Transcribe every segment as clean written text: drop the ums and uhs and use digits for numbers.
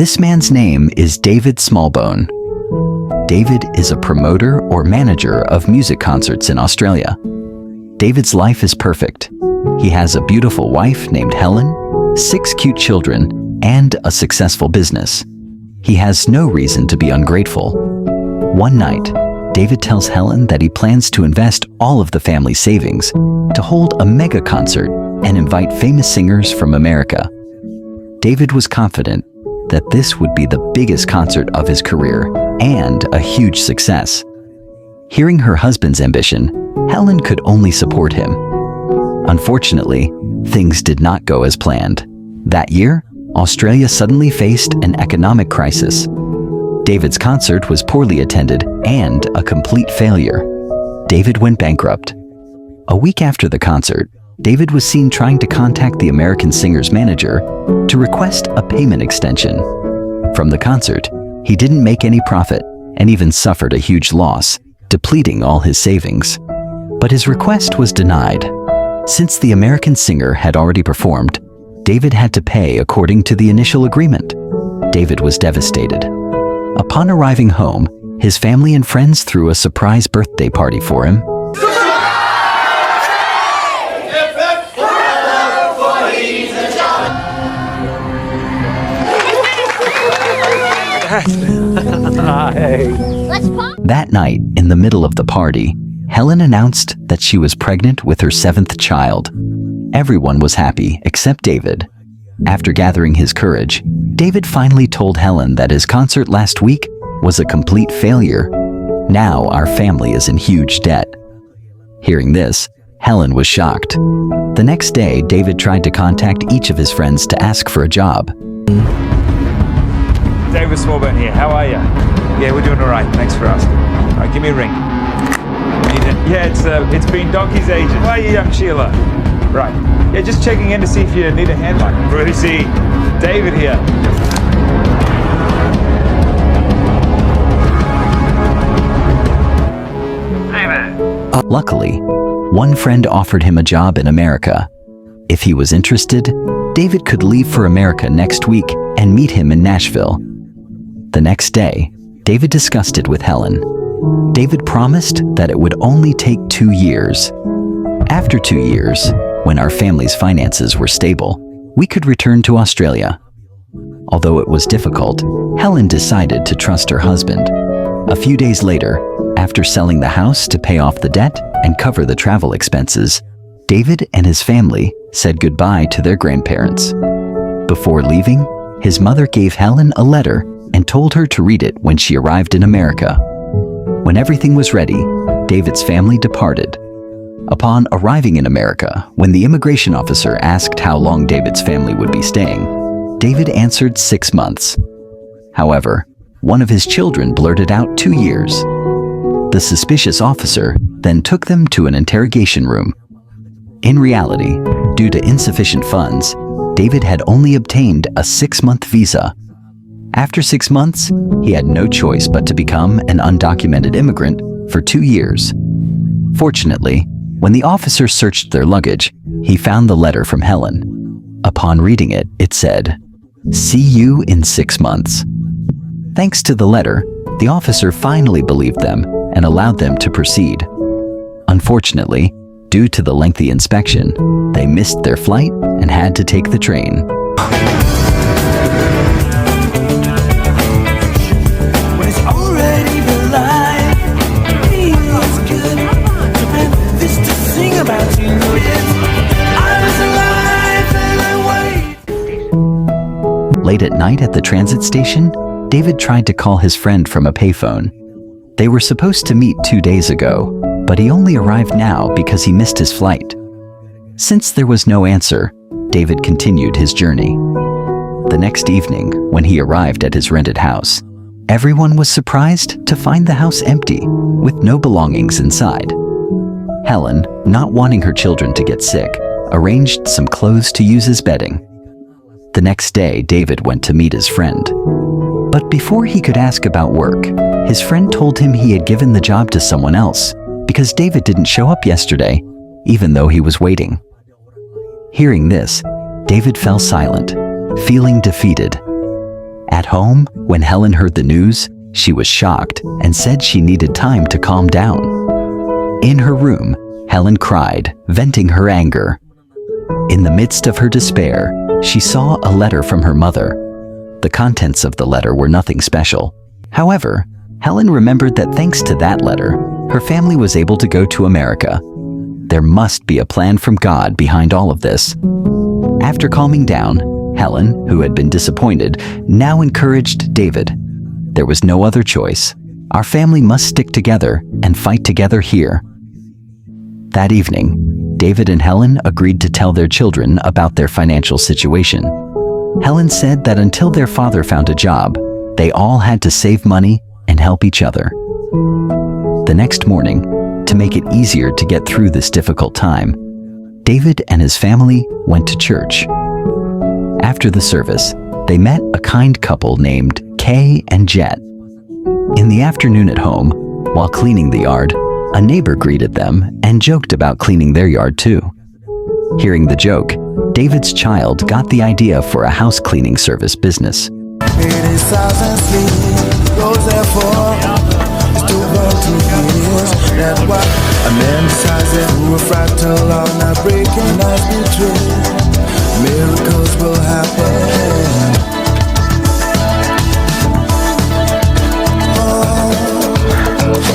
This man's name is David Smallbone. David is a promoter or manager of music concerts in Australia. David's life is perfect. He has a beautiful wife named Helen, 6 cute children, and a successful business. He has no reason to be ungrateful. One night, David tells Helen that he plans to invest all of the family's savings to hold a mega concert and invite famous singers from America. David was confident that this would be the biggest concert of his career and a huge success. Hearing her husband's ambition, Helen could only support him. Unfortunately, things did not go as planned. That year, Australia suddenly faced an economic crisis. David's concert was poorly attended and a complete failure. David went bankrupt. A week after the concert, David was seen trying to contact the American singer's manager to request a payment extension. From the concert, he didn't make any profit and even suffered a huge loss, depleting all his savings. But his request was denied. Since the American singer had already performed, David had to pay according to the initial agreement. David was devastated. Upon arriving home, his family and friends threw a surprise birthday party for him. That night, in the middle of the party, Helen announced that she was pregnant with her 7th child. Everyone was happy except David. After gathering his courage, David finally told Helen that his concert last week was a complete failure. Now our family is in huge debt. Hearing this, Helen was shocked. The next day, David tried to contact each of his friends to ask for a job. David Smallbone here. How are you? Yeah, we're doing all right. Thanks for asking. All right, give me a ring. Yeah, it's been donkey's ages. How are you, young Sheila? Right. Yeah, just checking in to see if you need a hand. I can really see David here. David. Luckily, one friend offered him a job in America. If he was interested, David could leave for America next week and meet him in Nashville. The next day, David discussed it with Helen. David promised that it would only take 2 years. After 2 years, when our family's finances were stable, we could return to Australia. Although it was difficult, Helen decided to trust her husband. A few days later, after selling the house to pay off the debt and cover the travel expenses, David and his family said goodbye to their grandparents. Before leaving, his mother gave Helen a letter and told her to read it when she arrived in America. When everything was ready, David's family departed. Upon arriving in America, when the immigration officer asked how long David's family would be staying, David answered 6 months. However, one of his children blurted out 2 years. The suspicious officer then took them to an interrogation room. In reality, due to insufficient funds, David had only obtained a 6-month visa. After 6 months, he had no choice but to become an undocumented immigrant for 2 years. Fortunately, when the officer searched their luggage, he found the letter from Helen. Upon reading it, it said, "See you in 6 months." Thanks to the letter, the officer finally believed them and allowed them to proceed. Unfortunately, due to the lengthy inspection, they missed their flight and had to take the train. Late at night at the transit station, David tried to call his friend from a payphone. They were supposed to meet 2 days ago, but he only arrived now because he missed his flight. Since there was no answer, David continued his journey. The next evening, when he arrived at his rented house, everyone was surprised to find the house empty, with no belongings inside. Helen, not wanting her children to get sick, arranged some clothes to use as bedding. The next day, David went to meet his friend. But before he could ask about work, his friend told him he had given the job to someone else because David didn't show up yesterday, even though he was waiting. Hearing this, David fell silent, feeling defeated. At home, when Helen heard the news, she was shocked and said she needed time to calm down. In her room, Helen cried, venting her anger. In the midst of her despair, she saw a letter from her mother. The contents of the letter were nothing special. However, Helen remembered that thanks to that letter, her family was able to go to America. There must be a plan from God behind all of this. After calming down, Helen, who had been disappointed, now encouraged David. There was no other choice. Our family must stick together and fight together here. That evening, David and Helen agreed to tell their children about their financial situation. Helen said that until their father found a job, they all had to save money and help each other. The next morning, to make it easier to get through this difficult time, David and his family went to church. After the service, they met a kind couple named Kay and Jet. In the afternoon at home, while cleaning the yard, a neighbor greeted them and joked about cleaning their yard too. Hearing the joke, David's child got the idea for a house cleaning service business. Miracles will happen.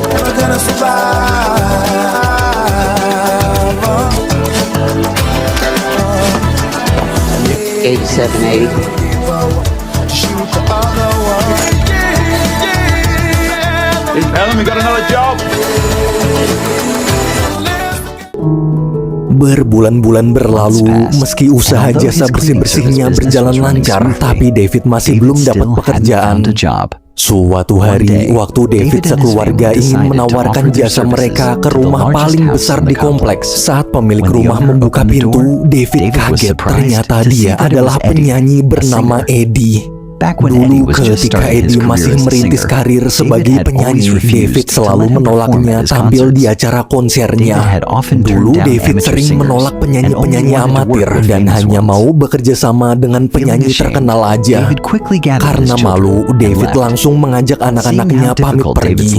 We're gonna survive. 8780. Shoot the other one. Helen, we got another job. Berbulan-bulan berlalu, meski usaha jasa bersih-bersihnya berjalan lancar, tapi David masih belum dapat pekerjaan. Suatu hari, waktu David sekeluarga ingin menawarkan jasa mereka ke rumah paling besar di kompleks, saat pemilik rumah membuka pintu, David kaget. Ternyata dia adalah penyanyi bernama Eddie. Dulu ketika Eddie masih merintis karir sebagai penyanyi, David selalu menolaknya tampil di acara konsernya. Dulu David sering menolak penyanyi-penyanyi amatir dan hanya mau bekerja sama dengan penyanyi terkenal aja. Karena malu, David langsung mengajak anak-anaknya pamit pergi.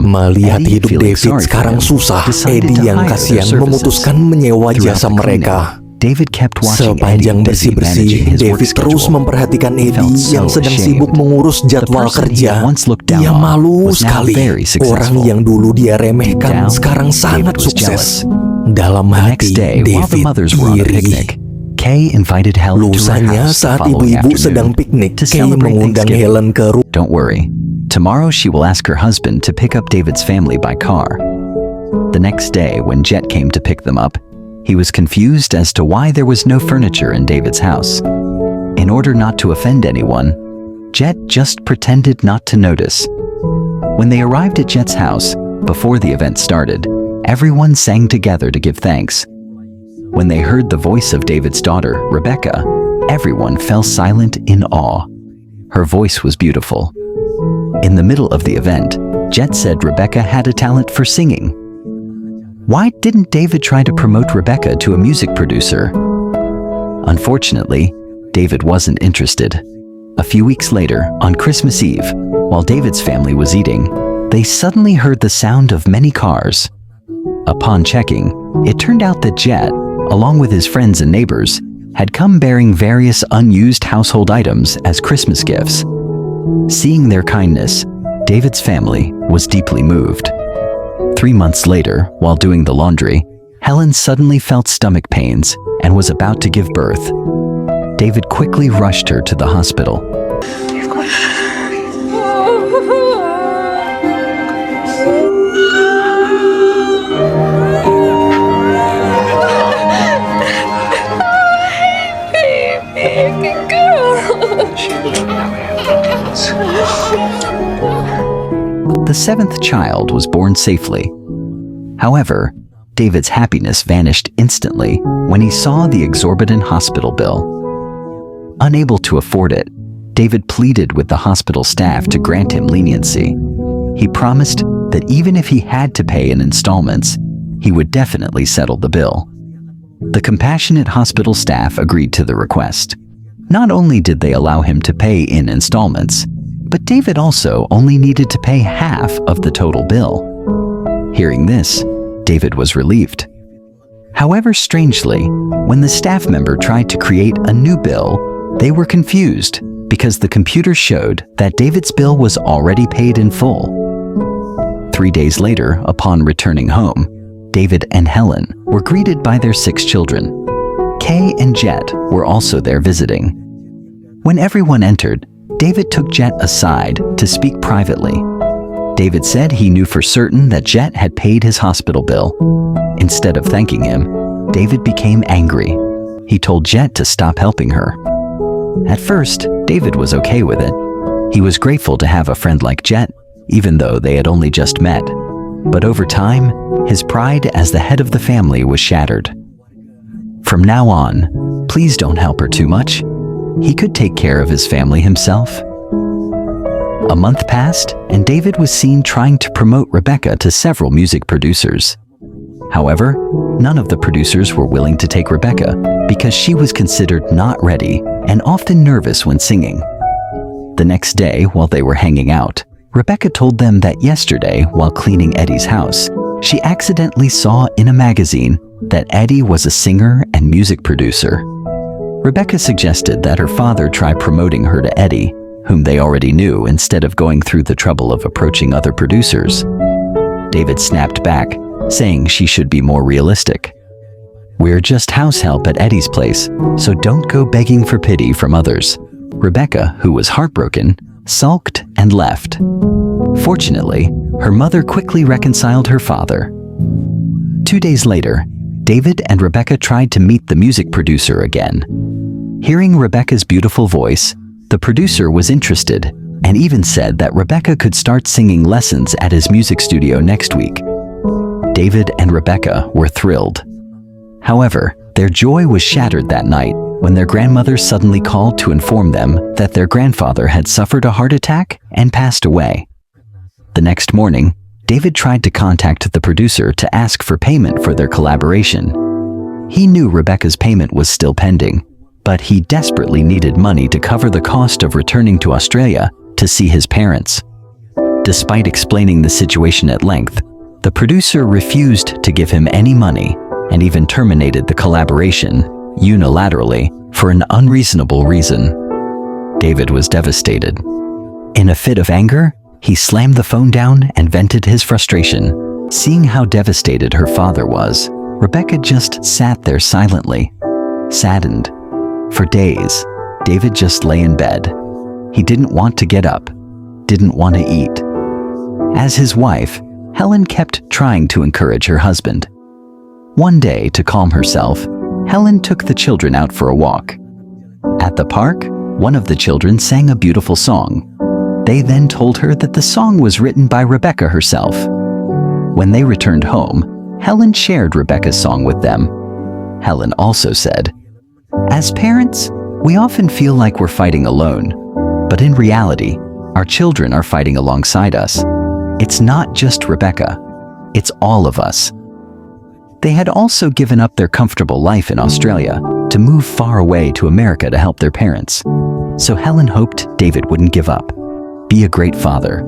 Melihat hidup David sekarang susah, Eddie yang kasihan memutuskan menyewa jasa mereka. Sepanjang bersih-bersih, David terus memperhatikan Eddie yang sedang sibuk mengurus jadwal kerja. Dia malu sekali. Orang yang dulu dia remehkan sekarang sangat sukses. Dalam hati, David iri. Lusanya saat ibu-ibu sedang piknik, Kay mengundang Helen ke rumah. Don't worry. Tomorrow she will ask her husband to pick up David's family by car. The next day, when Jet came to pick them up, he was confused as to why there was no furniture in David's house. In order not to offend anyone, Jet just pretended not to notice. When they arrived at Jet's house, before the event started, everyone sang together to give thanks. When they heard the voice of David's daughter, Rebecca, everyone fell silent in awe. Her voice was beautiful. In the middle of the event, Jet said Rebecca had a talent for singing. Why didn't David try to promote Rebecca to a music producer? Unfortunately, David wasn't interested. A few weeks later, on Christmas Eve, while David's family was eating, they suddenly heard the sound of many cars. Upon checking, it turned out that Jet, along with his friends and neighbors, had come bearing various unused household items as Christmas gifts. Seeing their kindness, David's family was deeply moved. 3 months later, while doing the laundry, Helen suddenly felt stomach pains and was about to give birth. David quickly rushed her to the hospital. The 7th child was born safely. However, David's happiness vanished instantly when he saw the exorbitant hospital bill. Unable to afford it, David pleaded with the hospital staff to grant him leniency. He promised that even if he had to pay in installments, he would definitely settle the bill. The compassionate hospital staff agreed to the request. Not only did they allow him to pay in installments, but David also only needed to pay half of the total bill. Hearing this, David was relieved. However, strangely, when the staff member tried to create a new bill, they were confused because the computer showed that David's bill was already paid in full. 3 days later, upon returning home, David and Helen were greeted by their 6 children. Kay and Jet were also there visiting. When everyone entered, David took Jet aside to speak privately. David said he knew for certain that Jet had paid his hospital bill. Instead of thanking him, David became angry. He told Jet to stop helping her. At first, David was okay with it. He was grateful to have a friend like Jet, even though they had only just met. But over time, his pride as the head of the family was shattered. From now on, please don't help her too much. He could take care of his family himself. A month passed, and David was seen trying to promote Rebecca to several music producers. However, none of the producers were willing to take Rebecca because she was considered not ready and often nervous when singing. The next day, while they were hanging out, Rebecca told them that yesterday, while cleaning Eddie's house, she accidentally saw in a magazine that Eddie was a singer and music producer. Rebecca suggested that her father try promoting her to Eddie, whom they already knew, instead of going through the trouble of approaching other producers. David snapped back, saying she should be more realistic. "We're just house help at Eddie's place, so don't go begging for pity from others." Rebecca, who was heartbroken, sulked and left. Fortunately, her mother quickly reconciled her father. 2 days later, David and Rebecca tried to meet the music producer again. Hearing Rebecca's beautiful voice, the producer was interested and even said that Rebecca could start singing lessons at his music studio next week. David and Rebecca were thrilled. However, their joy was shattered that night when their grandmother suddenly called to inform them that their grandfather had suffered a heart attack and passed away. The next morning, David tried to contact the producer to ask for payment for their collaboration. He knew Rebecca's payment was still pending, but he desperately needed money to cover the cost of returning to Australia to see his parents. Despite explaining the situation at length, the producer refused to give him any money and even terminated the collaboration unilaterally for an unreasonable reason. David was devastated. In a fit of anger, he slammed the phone down and vented his frustration. Seeing how devastated her father was, Rebecca just sat there silently, saddened. For days, David just lay in bed. He didn't want to get up, didn't want to eat. As his wife, Helen kept trying to encourage her husband. One day, to calm herself, Helen took the children out for a walk. At the park, one of the children sang a beautiful song. They then told her that the song was written by Rebecca herself. When they returned home, Helen shared Rebecca's song with them. Helen also said, "As parents, we often feel like we're fighting alone, but in reality, our children are fighting alongside us. It's not just Rebecca, it's all of us." They had also given up their comfortable life in Australia to move far away to America to help their parents. So Helen hoped David wouldn't give up. Be a great father.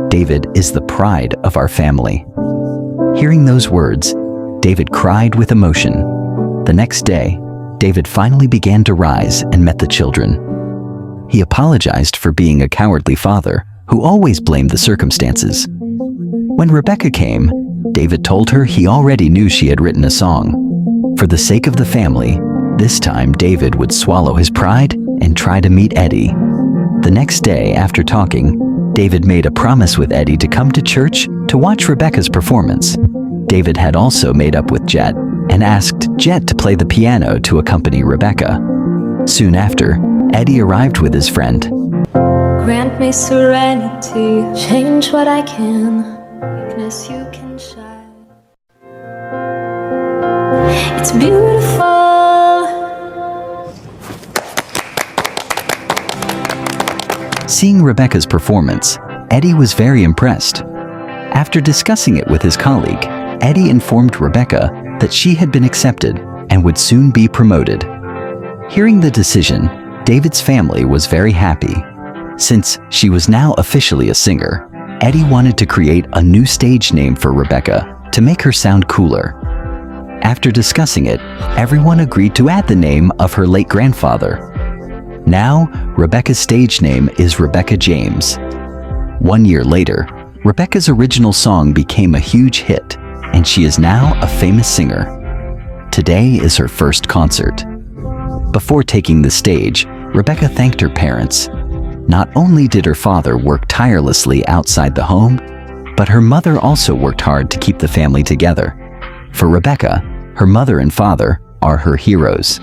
David is the pride of our family. Hearing those words, David cried with emotion. The next day, David finally began to rise and met the children. He apologized for being a cowardly father who always blamed the circumstances. When Rebecca came, David told her he already knew she had written a song. For the sake of the family, this time David would swallow his pride and try to meet Eddie. The next day, after talking, David made a promise with Eddie to come to church to watch Rebecca's performance. David had also made up with Jet and asked Jet to play the piano to accompany Rebecca. Soon after, Eddie arrived with his friend. Grant me serenity, change what I can, weakness you can shine. It's beautiful. Seeing Rebecca's performance, Eddie was very impressed. After discussing it with his colleague, Eddie informed Rebecca that she had been accepted and would soon be promoted. Hearing the decision, David's family was very happy. Since she was now officially a singer, Eddie wanted to create a new stage name for Rebecca to make her sound cooler. After discussing it, everyone agreed to add the name of her late grandfather. Now, Rebecca's stage name is Rebecca James. 1 year later, Rebecca's original song became a huge hit, and she is now a famous singer. Today is her first concert. Before taking the stage, Rebecca thanked her parents. Not only did her father work tirelessly outside the home, but her mother also worked hard to keep the family together. For Rebecca, her mother and father are her heroes.